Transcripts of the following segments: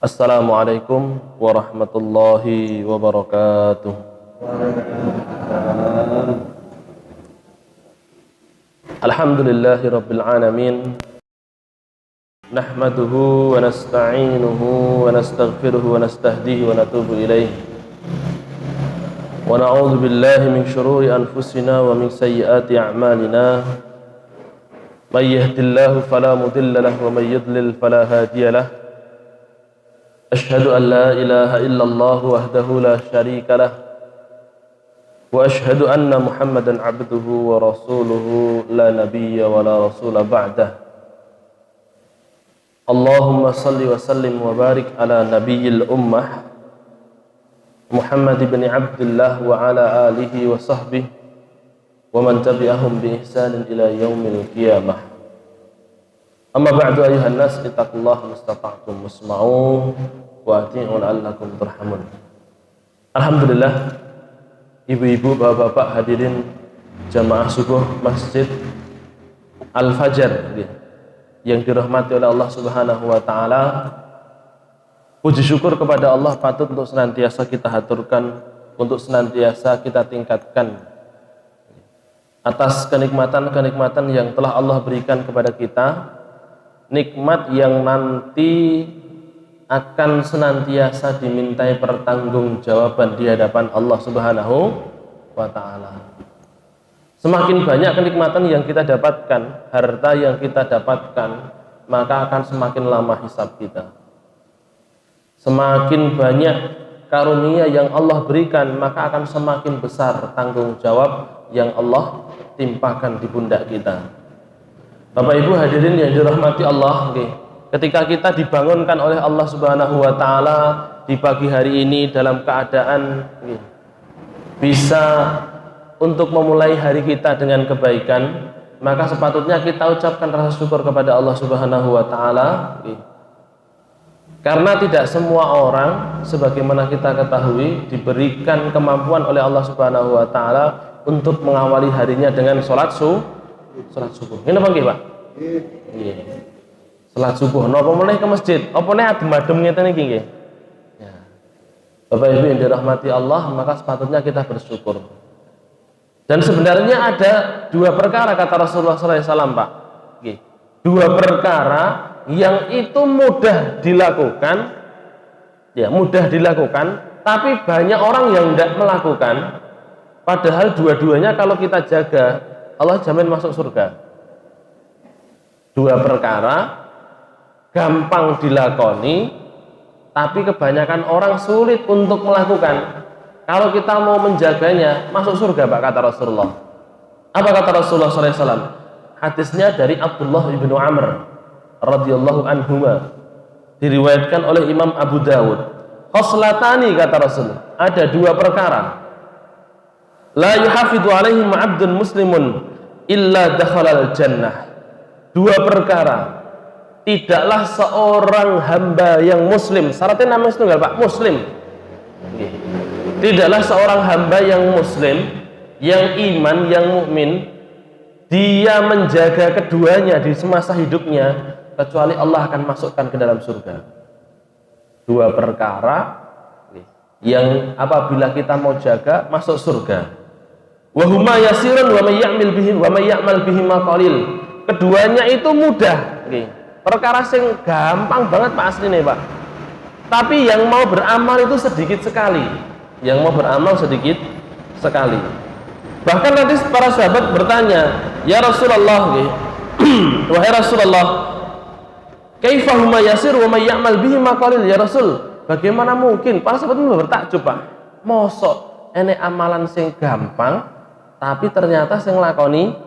Assalamualaikum warahmatullahi wabarakatuh. Alhamdulillahi rabbil alamin. Nahmaduhu wa nasta'inuhu wa nastaghfiruhu wa nastahdihi wa natubu ilaih. Wa na'udzu billahi min syururi anfusina wa min sayyiati a'malina. May yahdihillahu fala mudilla lahu wa may yudlil fala hadiya lahu. أشهد أن لا إله إلا الله وحده لا شريك له وأشهد أن محمدا عبده ورسوله لا نبي ولا رسول بعده اللهم صل وسلم وبارك على نبي الأمة محمد بن عبد الله وعلى آله وصحبه ومن تبعهم بإحسان إلى يوم القيامة أما بعد أيها الناس اتقوا الله ما استطعتم واسمعوا وأطيعوا لعلكم ترحمون. Alhamdulillah, ibu-ibu, bapak-bapak hadirin jamaah subuh Masjid Al-Fajar yang dirahmati oleh Allah Subhanahu wa taala. Puji syukur kepada Allah patut untuk senantiasa kita haturkan, untuk senantiasa kita tingkatkan atas kenikmatan-kenikmatan yang telah Allah berikan kepada kita. Nikmat yang nanti akan senantiasa dimintai pertanggungjawaban di hadapan Allah Subhanahu wa taala. Semakin banyak kenikmatan yang kita dapatkan, harta yang kita dapatkan, maka akan semakin lama hisab kita. Semakin banyak karunia yang Allah berikan, maka akan semakin besar tanggung jawab yang Allah timpakan di pundak kita. Bapak Ibu hadirin yang dirahmati Allah, ketika kita dibangunkan oleh Allah Subhanahu wa taala di pagi hari ini dalam keadaan bisa untuk memulai hari kita dengan kebaikan, maka sepatutnya kita ucapkan rasa syukur kepada Allah Subhanahu wa taala. Karena tidak semua orang sebagaimana kita ketahui diberikan kemampuan oleh Allah Subhanahu wa taala untuk mengawali harinya dengan salat subuh. Ini apa nggih, Pak? Nggih. Salat subuh napa meneh ke masjid? Apa nek adem-adem ngeten iki nggih? Ya. Bapak Ibu yang dirahmati Allah, maka sepatutnya kita bersyukur. Dan sebenarnya ada dua perkara kata Rasulullah SAW, Pak. Nggih. Dua perkara yang itu mudah dilakukan, ya mudah dilakukan, tapi banyak orang yang tidak melakukan. Padahal dua-duanya kalau kita jaga, Allah jamin masuk surga. Dua perkara gampang dilakoni, tapi kebanyakan orang sulit untuk melakukan. Kalau kita mau menjaganya, masuk surga, Pak, kata Rasulullah. Apa kata Rasulullah SAW? Hadisnya dari Abdullah ibnu Amr radhiyallahu anhuma, diriwayatkan oleh Imam Abu Dawud. Khoslatani, kata Rasul, ada dua perkara. La yuhafidhu alaihim abdun muslimun illa dakhalal jannah. Dua perkara, tidaklah seorang hamba yang muslim, syaratnya namanya tunggal, Pak, muslim. Tidaklah seorang hamba yang muslim, yang iman, yang mukmin, dia menjaga keduanya di semasa hidupnya, kecuali Allah akan masukkan ke dalam surga. Dua perkara yang apabila kita mau jaga, masuk surga. Wa huma yasirun wa may ya'mal bihi wa may ya'mal bihi qalil. Keduanya itu mudah, perkara sing gampang banget, Pak, asline, Pak. Tapi yang mau beramal itu sedikit sekali. Yang mau beramal sedikit sekali. Bahkan nanti para sahabat bertanya, "Ya Rasulullah, wahai Rasulullah, kaifa huma yasir wa may ya'mal bihi qalil?" Ya Rasul, bagaimana mungkin? Para sahabat itu bertakjub, Pak. Mosok enek amalan sing gampang, tapi ternyata sing lakoni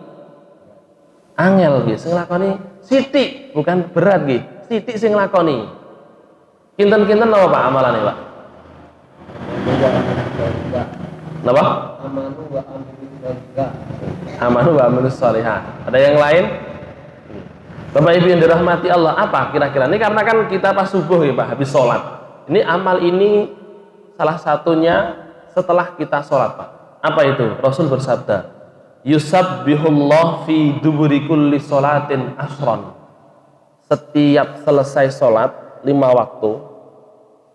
angel nggih, sing lakoni sithik, bukan berat nggih, sithik sing lakoni. Kinten-kinten napa, Pak, amalane, Pak? Napa? Amanu wa amilus shalihat. Ada yang lain? Bapak Ibu yang dirahmati Allah, apa kira-kira? Ini karena kan kita pas subuh ya, Pak, habis sholat. Ini amal ini salah satunya setelah kita sholat, Pak. Apa itu? Rasul bersabda, yusabbihullah fi duburi kulli sholatin asron. Setiap selesai sholat 5 waktu,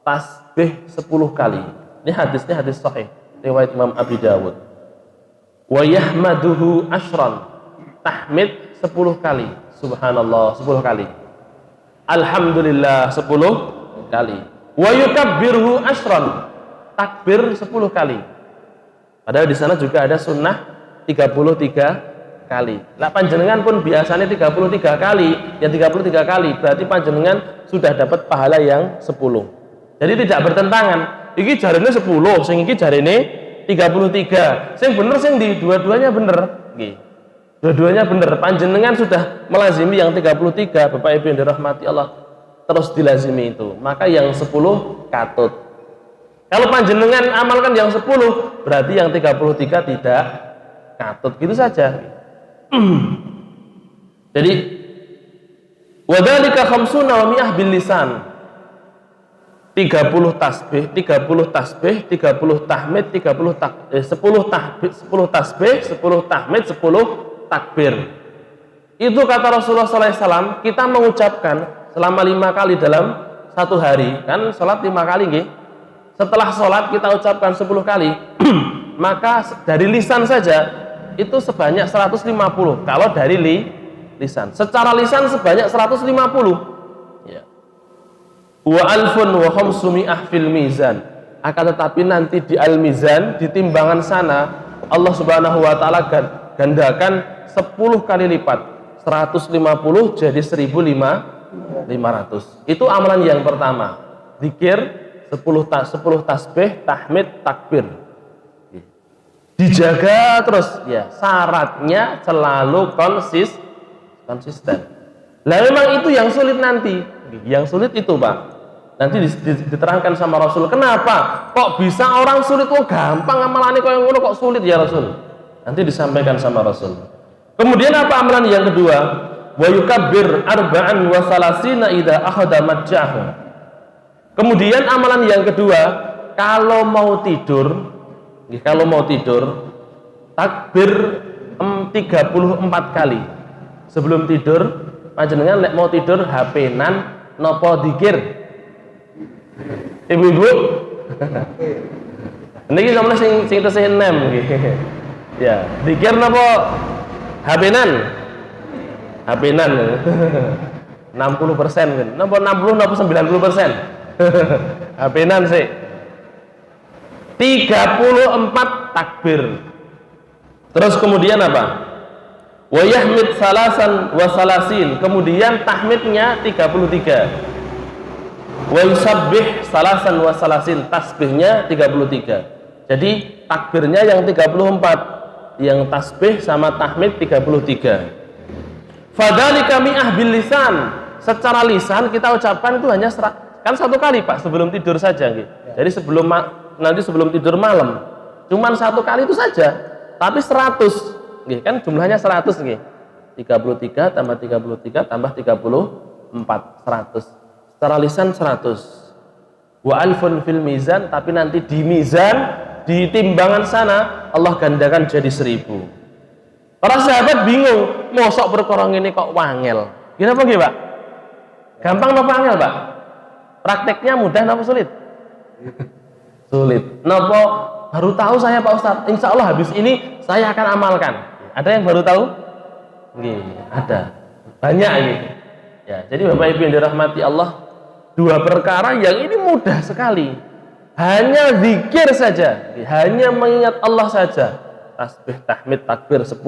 tasbih 10 kali. Ini hadisnya hadis sahih riwayat Imam Abi Dawud. Wa yahmaduhu asyran, tahmid 10 kali, subhanallah 10 kali, alhamdulillah 10 kali, wa yukabbirhu asyran, takbir 10 kali. Padahal di sana juga ada sunnah 33 kali. Lah panjenengan pun biasanya 33 kali, ya 33 kali, berarti panjenengan sudah dapat pahala yang 10. Jadi tidak bertentangan. Iki jarene 10, sing iki jarene 33. Sing bener sing di dua-duanya bener. Nggih. Dua-duanya bener. Panjenengan sudah melazimi yang 33, Bapak Ibu yang dirahmati Allah, terus dilazimi itu. Maka yang 10 katut. Kalau panjenengan amalkan yang 10, berarti yang 33 tidak katut. Gitu saja. Jadi wadzalika khamsuna wa mi'ah bil lisan. 30 tasbih, 30 tasbih, 30 tahmid, 10 tasbih, 10 tahmid, 10 takbir. Itu kata Rasulullah SAW, kita mengucapkan selama 5 kali dalam satu hari. Kan sholat 5 kali nggih. Setelah sholat kita ucapkan 10 kali. Maka dari lisan saja itu sebanyak 150. Kalau dari lisan, secara lisan sebanyak 150. Wa alfun wa khamsumi'ah fil mizan. Akan tetapi nanti di al-mizan, di timbangan sana, Allah Subhanahu wa taala gandakan 10 kali lipat. 150 jadi 1.500. Itu amalan yang pertama. Zikir 10 tasbih, tahmid, takbir. Dijaga terus ya. Syaratnya selalu konsisten. Lah memang itu yang sulit nanti. Yang sulit itu, Pak. Nanti diterangkan sama Rasul, kenapa kok bisa orang sulit, kok gampang amalannya kok yang ngono kok sulit ya Rasul. Nanti disampaikan sama Rasul. Kemudian apa amalan yang kedua? Wa yukabbir arba'an wa salasina idza akhadha majjahu. Kemudian amalan yang kedua, kalau mau tidur takbir 34 kali. Sebelum tidur panjenengan lek mau tidur HP-nan nopo dikir. Ibu-ibu, ini sama sing tesih 6 ya, dikir napa HP-nan 60% kan, napa 60 napa 90% HP-nan sih 34 takbir. Terus kemudian apa? Wa yahmid salasan wa salasin, kemudian tahmidnya 33. Wa yusabbih salasan wa salasin, tasbihnya 33. Jadi takbirnya yang 34, yang tasbih sama tahmid 33. Fadzalika mi'ah bil lisan. Secara lisan kita ucapkan itu hanya kan satu kali, Pak, sebelum tidur saja gitu. Jadi sebelum tidur malam cuman satu kali itu saja. Tapi 100 nggih, kan jumlahnya 100 nggih. 33 tambah 33 tambah 34, 100. Secara lisan 100. Wa alfun fil mizan, tapi nanti di mizan, di timbangan sana Allah gandakan jadi 1000. Para sahabat bingung, mosok perkara ngene kok wangel. Gimana nggih, Pak? Gampang napa angel, Pak? Prakteknya mudah napa sulit? Sulit. Napa baru tahu saya, Pak Ustadz? Insya Allah habis ini saya akan amalkan. Ada yang baru tahu? Nggih, ada. Banyak ini. Ya, jadi Bapak Ibu yang dirahmati Allah, dua perkara yang ini mudah sekali. Hanya zikir saja, hanya mengingat Allah saja. Tasbih, tahmid, takbir 10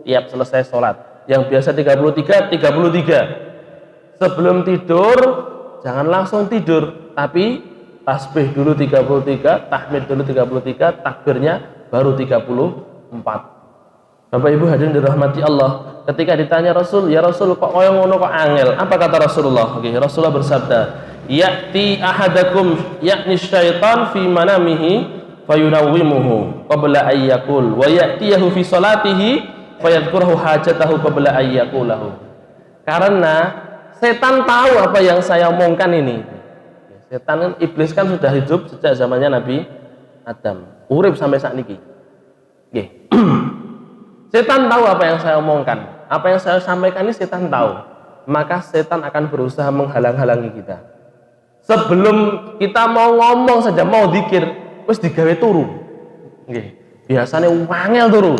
tiap selesai sholat. Yang biasa 33. Sebelum tidur jangan langsung tidur, tapi tasbih dulu 33, tahmid dulu 33, takbirnya baru 34. Bapak Ibu hadirin dirahmati Allah, ketika ditanya Rasul, ya Rasul kok koyo ngono kok angel? Apa kata Rasulullah? Oke, Rasulullah bersabda, "Ya'ti ahadakum yakni syaitan fi manamihi fayunawwimuhu qabla ay yaqul wa ya'tiyahu fi salatihi fayadhkuruhu hajatahu qabla ay yaqulahu." Karena setan tahu apa yang saya omongkan ini. Setan, iblis kan sudah hidup sejak zamannya Nabi Adam, urip sampai saat ini. Oke. Setan tahu apa yang saya omongkan, apa yang saya sampaikan ini setan tahu. Maka setan akan berusaha menghalang-halangi kita. Sebelum kita mau ngomong saja, mau dzikir, wis digawe turu. Nggih. Biasane wangel turu.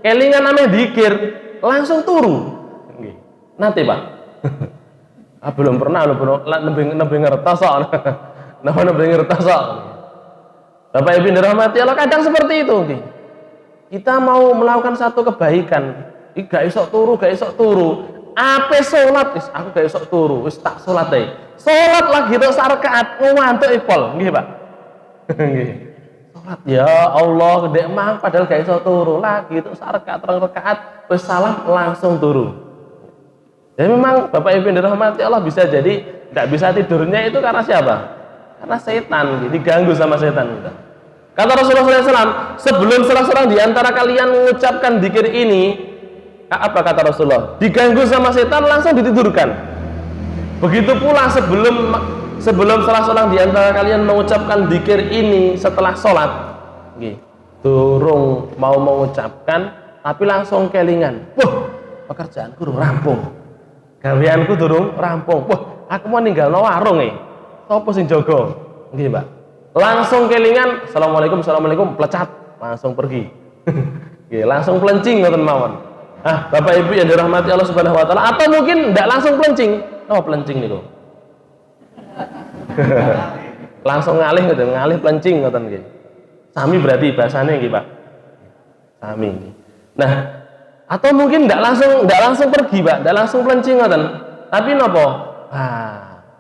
Kelingan ame dzikir, langsung turu. Nggih. Nanti, Pak. Belum pernah lebih ngertos kok. Napa lebih ngertos kok. Bapak Ibu dirahmati Allah, kadang seperti itu nggih. Kita mau melakukan satu kebaikan, gak iso turu. Ape salat wis aku gak iso turu, wis tak salat ae. Salat lagi terus rakaat ngantuk ipol, nggih, Pak. Nggih. Salat ya Allah, ndek mang padahal gak iso turu lagi terus rakaat wis salam langsung turu. Ya memang Bapak Ibu dirahmati Allah, bisa jadi tidak bisa tidurnya itu karena siapa? Karena setan, diganggu sama setan kita. Kata Rasulullah SAW, sebelum salah seorang di antara kalian mengucapkan dzikir ini, apa kata Rasulullah? Diganggu sama setan langsung ditidurkan. Begitu pula sebelum salah seorang di antara kalian mengucapkan dzikir ini setelah sholat, durung mau mengucapkan, tapi langsung kelingan. Wah, pekerjaanku durung rampung. Gaweanku durung rampung. Wah, aku mau ninggal no warung Sopo sing jaga? Nggih, Pak. Langsung kelingan, assalamualaikum, plecat, langsung pergi. Nggih, langsung pelencing ngoten mawon. Bapak Ibu yang dirahmati Allah Subhanahu wa taala, atau mungkin ndak langsung pelencing. Oh, pelencing niku. Langsung ngalih ngoten, ngalih pelencing ngoten nggih. Sami berarti bahasane nggih, Pak. Sami nggih. Nah, atau mungkin ndak langsung pergi, Pak, ndak langsung pelencing ngoten. Tapi napa?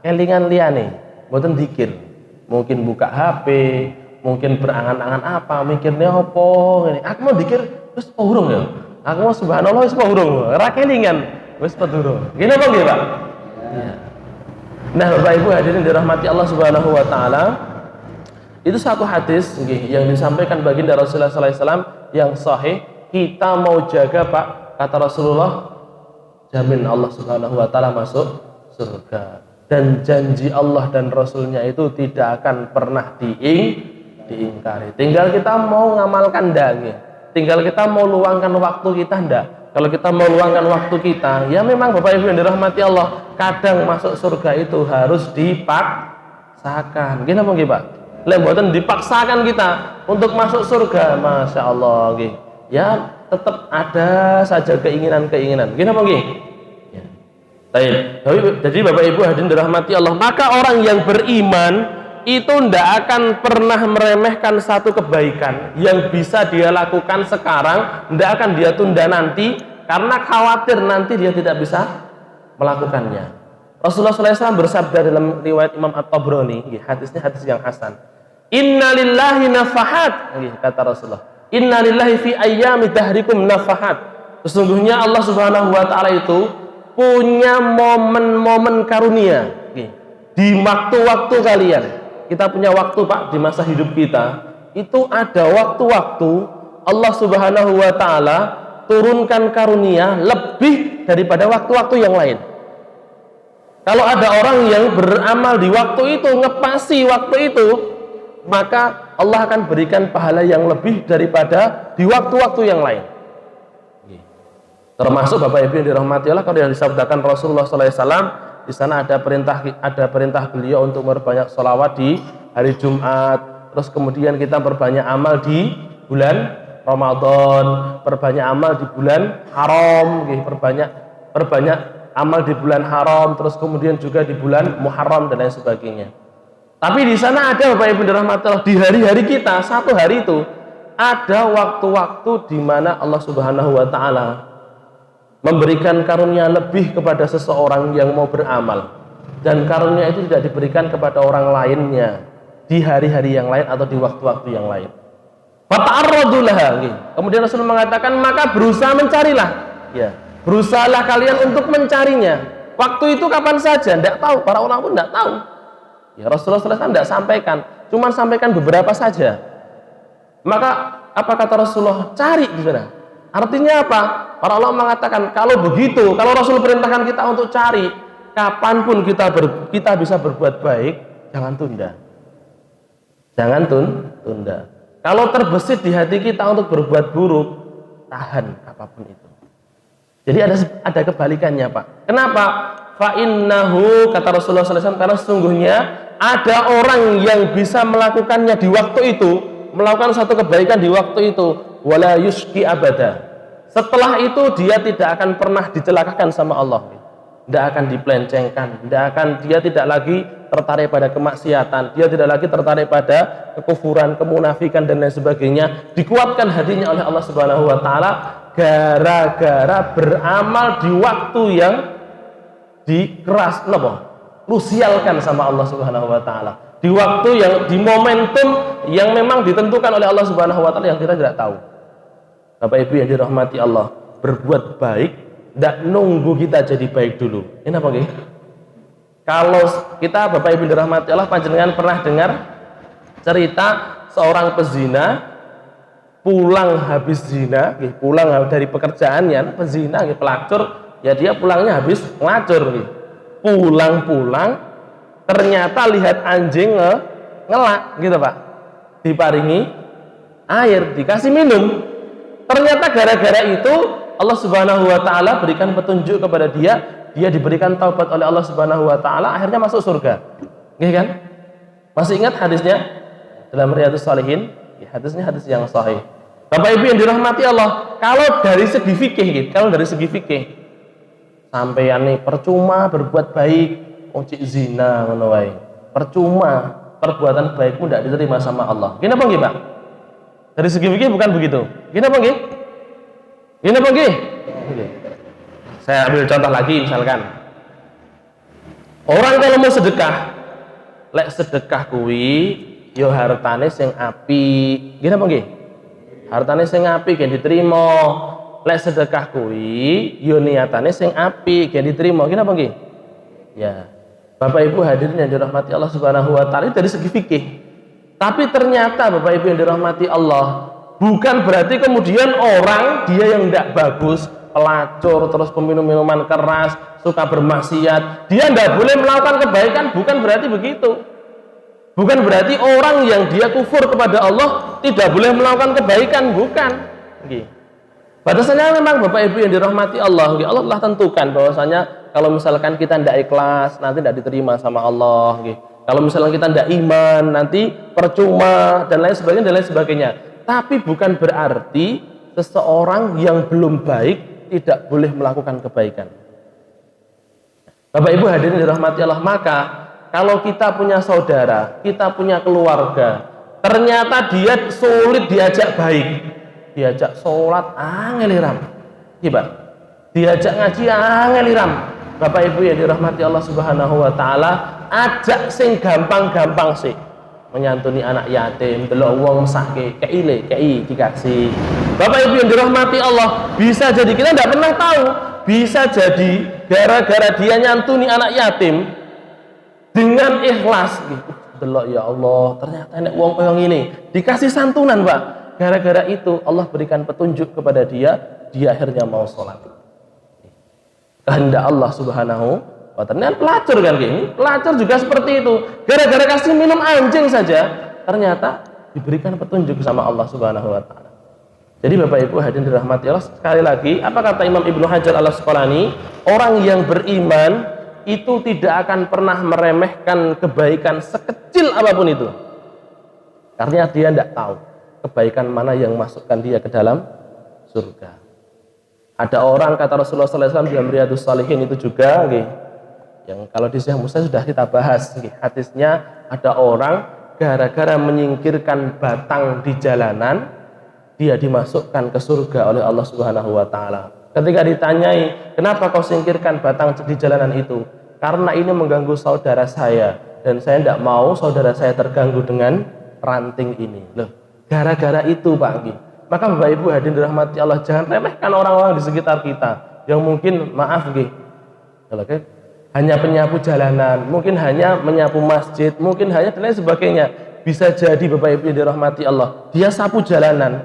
Kelingan liyane, mboten dzikir. Mungkin buka HP, mungkin berangan-angan apa, mikirnya apa ngene. Aku mau dzikir wis urung ya. Aku mau subhanallah wis urung. Ora kelingan wis durung. Ngene apa nggih, Pak? Iya. Nah, Bapak Ibu hadirin dirahmati Allah Subhanahu wa taala, itu satu hadis nggih yang disampaikan baginda Rasulullah sallallahu alaihi wasallam yang sahih. Kita mau jaga, Pak, kata Rasulullah, jamin Allah Subhanahu wa taala masuk surga. Dan janji Allah dan Rasulnya itu tidak akan pernah diingkari. Tinggal kita mau ngamalkan ndak, tinggal kita mau luangkan waktu kita ndak. Kalau kita mau luangkan waktu kita, ya memang Bapak Ibu yang dirahmati Allah, kadang masuk surga itu harus dipaksakan. Gini apa nggih, Pak? Lek mboten dipaksakan kita untuk masuk surga, Masya Allah nggih. Ya tetap ada saja keinginan-keinginan. Gini apa nggih? Jadi Bapak Ibu hadirin dirahmati Allah, maka orang yang beriman itu tidak akan pernah meremehkan satu kebaikan yang bisa dia lakukan sekarang, tidak akan dia tunda nanti karena khawatir nanti dia tidak bisa melakukannya. Rasulullah SAW bersabda dalam riwayat Imam At-Tabrani, hadisnya hadis yang hasan. Innalillahi nafahat, kata Rasulullah. Innalillahi fi ayyami dahrikum nafahat. Sesungguhnya Allah Subhanahu wa taala itu punya momen-momen karunia di waktu-waktu kalian. Kita punya waktu, Pak, di masa hidup kita itu ada waktu-waktu Allah Subhanahu wa taala turunkan karunia lebih daripada waktu-waktu yang lain. Kalau ada orang yang beramal di waktu itu, ngepasi waktu itu, maka Allah akan berikan pahala yang lebih daripada di waktu-waktu yang lain. Termasuk Bapak Ibu yang dirahmati Allah, kalau yang disabdakan Rasulullah SAW, di sana ada perintah beliau untuk memperbanyak sholawat di hari Jumat. Terus kemudian kita perbanyak amal di bulan Ramadan, perbanyak amal di bulan haram, perbanyak amal di bulan haram, terus kemudian juga di bulan Muharram dan lain sebagainya. Tapi di sana ada Bapak Ibu dirahmati Allah, di hari-hari kita, satu hari itu ada waktu-waktu di mana Allah Subhanahu wa taala memberikan karunia lebih kepada seseorang yang mau beramal, dan karunia itu tidak diberikan kepada orang lainnya di hari-hari yang lain atau di waktu-waktu yang lain. Kemudian Rasul mengatakan, maka berusaha mencarilah, berusahalah kalian untuk mencarinya. Waktu itu kapan saja tidak tahu, para ulama pun tidak tahu. Rasulullah SAW tidak sampaikan, cuma sampaikan beberapa saja. Maka apa kata Rasulullah? Cari di sana. Artinya apa? Para ulama mengatakan, kalau begitu, kalau Rasul perintahkan kita untuk cari, kapanpun kita bisa berbuat baik, jangan tunda. Jangan tunda. Kalau terbesit di hati kita untuk berbuat buruk, tahan apapun itu. Jadi ada kebalikannya, Pak. Kenapa? Fa'innahu, kata Rasulullah SAW, karena sesungguhnya ada orang yang bisa melakukannya di waktu itu, melakukan satu kebaikan di waktu itu, wala yushki abada. Setelah itu dia tidak akan pernah dicelakakan sama Allah, tidak akan dipelencengkan, dia tidak lagi tertarik pada kemaksiatan, dia tidak lagi tertarik pada kekufuran, kemunafikan dan lain sebagainya. Dikuatkan hatinya oleh Allah Subhanahu wa taala gara-gara beramal di waktu yang krusialkan sama Allah Subhanahu wa taala, di waktu yang di momentum yang memang ditentukan oleh Allah Subhanahu wa taala yang kita tidak tahu. Bapak Ibu yang dirahmati Allah, berbuat baik tidak nunggu kita jadi baik dulu. Ini apa nggih? Kalau kita Bapak Ibu dirahmati Allah, panjenengan pernah dengar cerita seorang pezina pulang habis zina, pulang dari pekerjaannya pezina, pelacur, ya dia pulangnya habis ngelacur. Pulang-pulang ternyata lihat anjing ngelak gitu Pak, diparingi air, dikasih minum. Ternyata gara-gara itu Allah Subhanahu wa taala berikan petunjuk kepada dia diberikan taubat oleh Allah Subhanahu wa taala, akhirnya masuk surga. Nggih kan? Masih ingat hadisnya dalam Riyadhus Shalihin? Ya, hadisnya hadis yang sahih. Bapak Ibu yang dirahmati Allah, kalau dari segi fikih sampeyan nih percuma berbuat baik, cik zina ngono wae. Percuma perbuatan baikmu tidak diterima sama Allah. Gini apa nggih, Pak? Dari segi fikih bukan begitu. Gini apa nggih? Saya ambil contoh lagi, misalkan orang kalau mau sedekah, lek sedekah kuwi yo hartane sing apik. Gini apa nggih? Hartane sing apik yang diterima. Lek sedekah kuwi yo niatane sing apik yang diterima. Gini apa nggih? Ya. Bapak Ibu hadirin yang dirahmati Allah Subhanahu wa taala, dari segi fikih. Tapi ternyata Bapak Ibu yang dirahmati Allah, bukan berarti kemudian orang dia yang tidak bagus, pelacur, terus peminum minuman keras, suka bermaksiat, dia tidak boleh melakukan kebaikan, bukan berarti begitu. Bukan berarti orang yang dia kufur kepada Allah tidak boleh melakukan kebaikan, bukan. Batasannya memang Bapak Ibu yang dirahmati Allah, Allah telah tentukan bahwasanya kalau misalkan kita tidak ikhlas, nanti tidak diterima sama Allah. Kalau misalkan kita tidak iman, nanti percuma dan lain sebagainya. Tapi bukan berarti seseorang yang belum baik tidak boleh melakukan kebaikan. Bapak Ibu hadirin dirahmati Allah, maka kalau kita punya saudara, kita punya keluarga, ternyata dia sulit diajak baik, diajak sholat angeliram, diajak ngaji angeliram. Bapak Ibu yang dirahmati Allah Subhanahu wa taala, ajak sing gampang-gampang sih. Menyantuni anak yatim, delok wong sakit, kei dikasih. Bapak Ibu yang dirahmati Allah, bisa jadi kita tidak pernah tahu, bisa jadi gara-gara dia nyantuni anak yatim dengan ikhlas gitu. Delok ya Allah, ternyata nek wong koyo ngene, dikasih santunan, Pak. Gara-gara itu Allah berikan petunjuk kepada dia akhirnya mau sholat. Kehendak Allah Subhanahu wa ta'ala. Pelacur kan gini, pelacur juga seperti itu. Gara-gara kasih minum anjing saja, ternyata diberikan petunjuk sama Allah Subhanahu wa ta'ala. Jadi Bapak Ibu hadirin dirahmati Allah, sekali lagi, apa kata Imam Ibnu Hajar al-Asqalani? Orang yang beriman itu tidak akan pernah meremehkan kebaikan sekecil apapun itu. Karena dia tidak tahu kebaikan mana yang masukkan dia ke dalam surga. Ada orang, kata Rasulullah SAW dalam Riyadhus Shalihin itu juga, yang kalau di Sahih Muslim sudah kita bahas, hadisnya ada orang gara-gara menyingkirkan batang di jalanan, dia dimasukkan ke surga oleh Allah Subhanahu wa taala. Ketika ditanyai, kenapa kau singkirkan batang di jalanan itu? Karena ini mengganggu saudara saya, dan saya tidak mau saudara saya terganggu dengan ranting ini. Loh, gara-gara itu Pak. Maka Bapak Ibu hadirin dirahmati Allah, jangan remehkan orang-orang di sekitar kita yang mungkin hanya penyapu jalanan, mungkin hanya menyapu masjid, mungkin hanya dan lain sebagainya. Bisa jadi Bapak Ibu dirahmati Allah, dia sapu jalanan,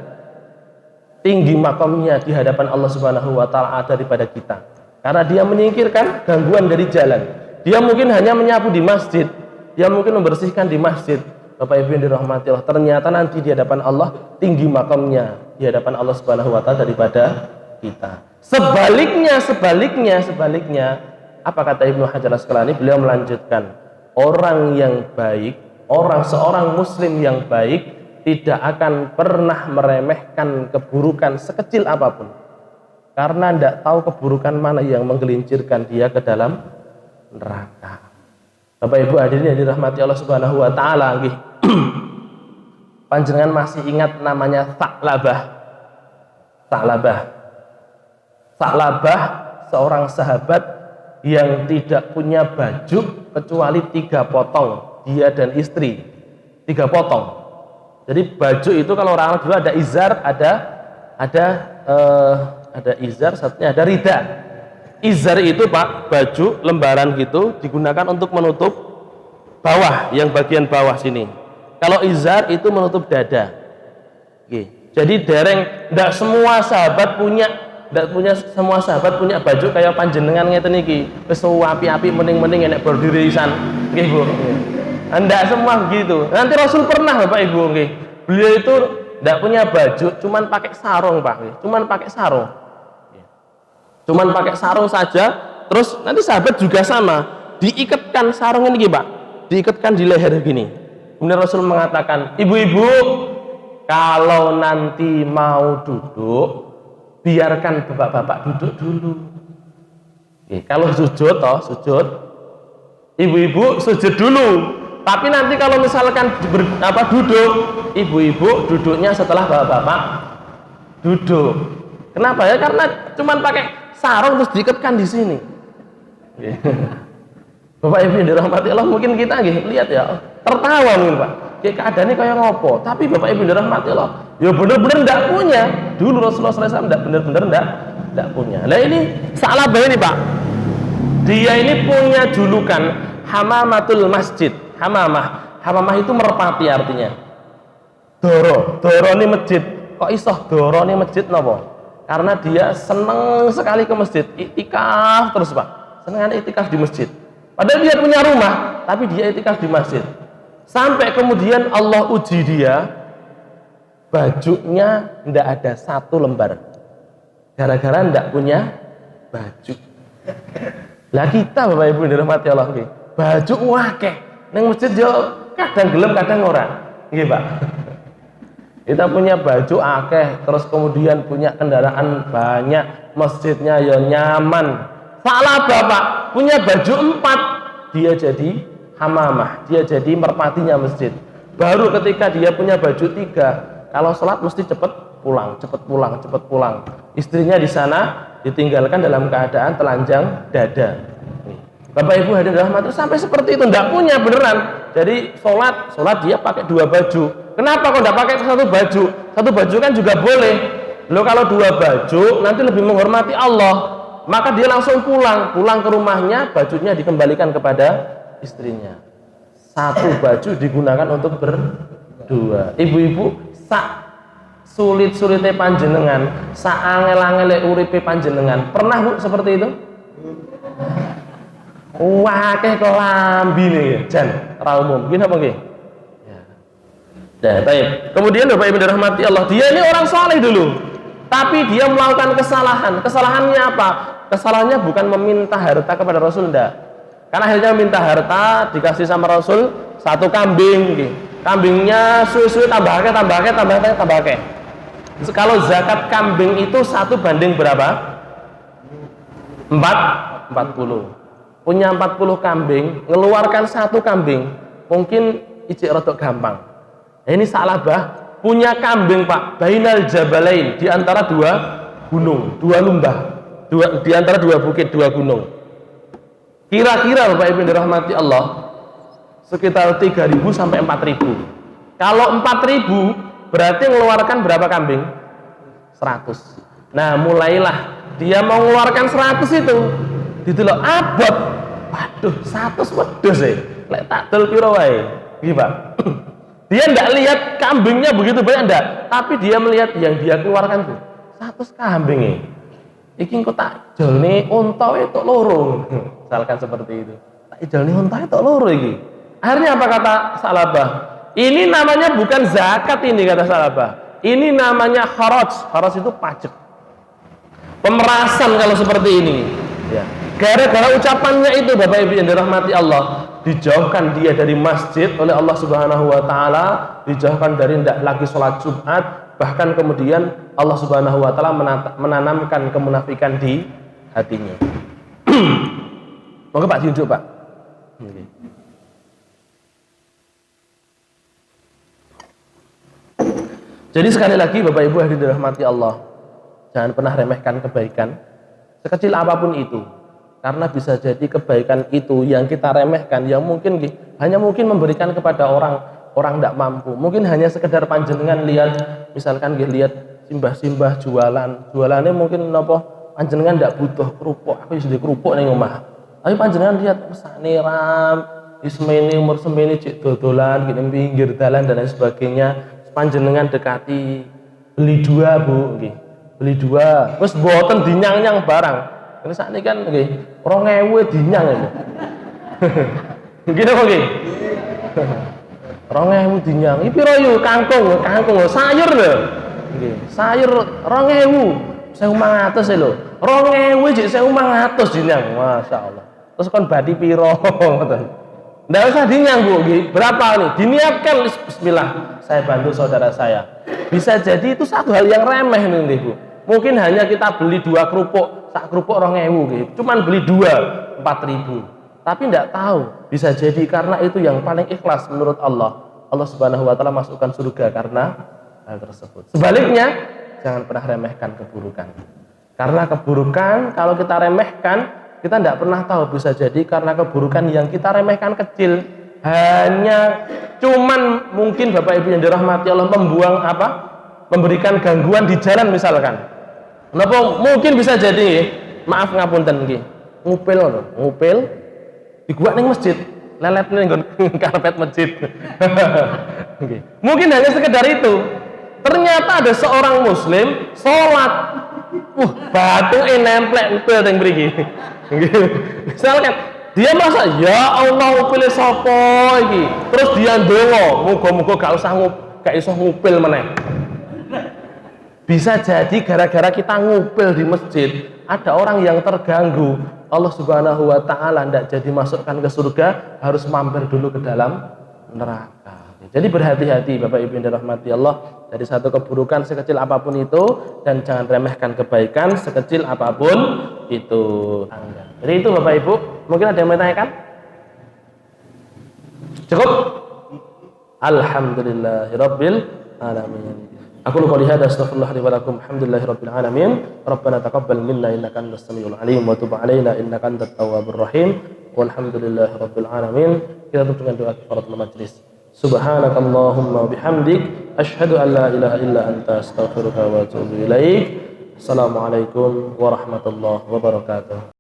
tinggi makamnya di hadapan Allah Subhanahu wa taala daripada kita. Karena dia menyingkirkan gangguan dari jalan. Dia mungkin hanya menyapu di masjid, dia mungkin membersihkan di masjid. Bapak Ibu yang dirahmati Allah, ternyata nanti di hadapan Allah tinggi makamnya di hadapan Allah Subhanahu wa taala daripada kita. Sebaliknya, apa kata Ibnu Hajar al-Asqalani? Beliau melanjutkan, orang yang baik, seorang muslim yang baik tidak akan pernah meremehkan keburukan sekecil apapun, karena tidak tahu keburukan mana yang menggelincirkan dia ke dalam neraka. Bapak Ibu hadirin yang dirahmati Allah Subhanahu wa taala, nggih. Panjenengan masih ingat namanya Tha'labah? Tha'labah seorang sahabat yang tidak punya baju kecuali 3 potong, dia dan istri 3 potong. Jadi baju itu kalau orang dulu ada izar, ada izar, satunya ada rida. Izar itu Pak, baju lembaran gitu digunakan untuk menutup bawah, yang bagian bawah sini. Kalau izar itu menutup dada. Oke. Jadi dereng tidak semua sahabat punya baju kayak panjenengan ngeten iki. Wis api-api mending enek berdirisan. Nggih, Bu. Ndak semua begitu. Nanti Rasul pernah Bapak Ibu nggih. Beliau itu tidak punya baju, cuman pakai sarung Pak. Cuman pakai sarung. Cuman pakai sarung saja. Terus nanti sahabat juga sama, diikatkan sarung ini Pak. Diikatkan di leher gini. Kemudian Rasul mengatakan, ibu-ibu kalau nanti mau duduk, biarkan bapak-bapak duduk dulu. Kalau sujud, ibu-ibu sujud dulu. Tapi nanti kalau misalkan duduk, ibu-ibu duduknya setelah bapak-bapak duduk. Kenapa ya? Karena cuman pakai sarung terus diikatkan di sini. Bapak Ibu yang dirahmati Allah, mungkin kita lihat ya, tertawa mungkin Pak. Kayak keadaannya kayak ngopo, tapi Bapak Ibu yang dirahmati Allah, ya bener-bener enggak punya. Dulu Rasulullah SAW enggak bener-bener enggak punya. Nah ini Tha'labah ini Pak, dia ini punya julukan Hamamatul Masjid. Hamamah itu merpati artinya. Doro ini masjid. Kok iso doro ini masjid napa? Karena dia seneng sekali ke masjid, iktikaf terus Pak. Seneng iktikaf di masjid. Padahal dia punya rumah, tapi dia iktikaf di masjid. Sampai kemudian Allah uji dia, bajunya tidak ada 1 lembar. Gara-gara tidak punya baju. Lah kita Bapak Ibu dirahmati Allah, baju akeh. Neng masjid yo kadang gelem kadang ora. Nggih, Pak. Kita punya baju akeh, terus kemudian punya kendaraan banyak, masjidnya ya nyaman. Tha'labah Pak, punya baju 4, dia jadi hamamah, dia jadi merpatinya masjid. Baru ketika dia punya baju 3, kalau sholat mesti cepat pulang. Istrinya di sana ditinggalkan dalam keadaan telanjang dada. Bapak Ibu hadirin rahmat, sampai seperti itu, tidak punya beneran. Jadi sholat dia pakai 2 baju. Kenapa kok tidak pakai 1 baju? 1 baju kan juga boleh. Loh kalau 2 baju nanti lebih menghormati Allah. Maka dia langsung pulang ke rumahnya, bajunya dikembalikan kepada istrinya. 1 baju digunakan untuk berdua. Ibu-ibu sulit-sulitnya panjenengan, angel-angele uripe panjenengan. Pernah Bu seperti itu? Wah, kayak kelambi nih, Jan, raumum. Gini apa nggih? Ya. Baik. Kemudian Bapak Ibu dirahmati Allah, dia ini orang saleh dulu, tapi dia melakukan kesalahan. Kesalahannya apa? Kesalahannya bukan meminta harta kepada Rasul, enggak. Karena akhirnya minta harta, dikasih sama Rasul 1 kambing, gitu. Kambingnya susu tambahke. Kalau zakat kambing itu 1 banding berapa? 40. Punya 40 kambing, ngeluarkan 1 kambing mungkin ijek rodok gampang. Nah, ini Tha'labah punya kambing Pak, bainal jabalain, di antara 2 gunung, 2 lembah, di antara 2 bukit, 2 gunung. Kira-kira Bapak Ibu dirahmati Allah, sekitar 3.000 sampai 4.000. Kalau 4.000 berarti mengeluarkan berapa kambing? 100. Nah, mulailah dia mau mengeluarkan 100 itu. Didelok abot. Waduh, 100 wedhus lek tak dol piro wae. Nggih, Pak. Dia enggak lihat kambingnya begitu banyak enggak, tapi dia melihat yang dia keluarkan tuh 100 kambing. Iki engko tak jolne unta itu loro. Misalkan seperti itu. Tak jolne unta itu loro iki. Akhirnya apa kata Tha'labah? Ini namanya bukan zakat ini kata Tha'labah. Ini namanya kharaj. Kharaj itu pajak. Pemerasan kalau seperti ini. Ya. Gara-gara ucapannya itu Bapak Ibu yang dirahmati Allah, dijauhkan dia dari masjid oleh Allah Subhanahu wa taala, dijauhkan dari tidak lagi sholat Jumat, bahkan kemudian Allah Subhanahu wa taala menanamkan kemunafikan di hatinya. Moga Pak diunjuk Pak. Jadi sekali lagi Bapak Ibu hadirin dirahmati Allah, jangan pernah remehkan kebaikan sekecil apapun itu, karena bisa jadi kebaikan itu yang kita remehkan, yang mungkin hanya mungkin memberikan kepada orang tidak mampu, mungkin hanya sekedar panjenengan lihat, misalkan lihat simbah-simbah jualannya mungkin nopo panjenengan tidak butuh kerupuk, aku sudah kerupuk ning omah, tapi panjenengan lihat mesane ram ismene umur semene cek dodolan gini pinggir dalan dan lain sebagainya, panjenengan dekati, beli 2 Bu, beli 2, terus boten dinyang-nyang barang. Ini saat ini kan, 2.000 dinyang ya. Gini apa nggih? 2.000 dinyang. Iki piro yo kangkung sayur lho. Nggih, sayur 2.000, 1.500 lho. 2.000 jek 1.500 dinyang. Masyaallah. Terus kon badi piro ngoten. Nggak usah dinyang Bu, berapa nih? Diniatkan, bismillah, saya bantu saudara saya. Bisa jadi itu satu hal yang remeh nih Bu. Mungkin hanya kita beli 2 kerupuk, sak kerupuk 2.000, cuman beli 2, 4.000. Tapi tidak tahu, bisa jadi karena itu yang paling ikhlas menurut Allah. Allah Subhanahu wa taala masukkan surga karena hal tersebut. Sebaliknya, jangan pernah remehkan keburukan. Karena keburukan kalau kita remehkan, kita tidak pernah tahu, bisa jadi karena keburukan yang kita remehkan kecil, hanya cuman mungkin Bapak Ibu yang dirahmati Allah memberikan gangguan di jalan misalkan. Kenapa? Mungkin bisa jadi, maaf ngapunten nggih, ngupil di gua ning masjid, lelet ning karpet masjid. Mungkin hanya sekedar itu. Ternyata ada seorang muslim sholat, batu nemplek upil teng mriki. Misalkan dia merasa ya Allah upile sapa iki, terus dia ndonga muga-muga gak iso ngupil meneh. Bisa jadi gara-gara kita ngupil di masjid, ada orang yang terganggu, Allah Subhanahu wa taala tidak jadi masukkan ke surga, harus mampir dulu ke dalam neraka. Jadi berhati-hati Bapak Ibu yang dirahmati Allah dari satu keburukan sekecil apapun itu, dan jangan remehkan kebaikan sekecil apapun itu. Jadi itu Bapak Ibu, mungkin ada yang menanyakan? Cukup? Alhamdulillahirabbil alamin. Aku qouli hadza astaghfirullah li wa lakum, alhamdulillahirabbil alamin. Rabbana taqabbal minna innaka antas samiul alim wa tub alaina innaka antat tawwabur rahim. Walhamdulillahirabbil alamin. Kita tutup dengan doa kifaratul majlis. Subhanakallahumma bihamdik asyhadu an la ilaha illa anta astaghfiruka wa atubu ilaik. Assalamualaikum warahmatullahi wabarakatuh.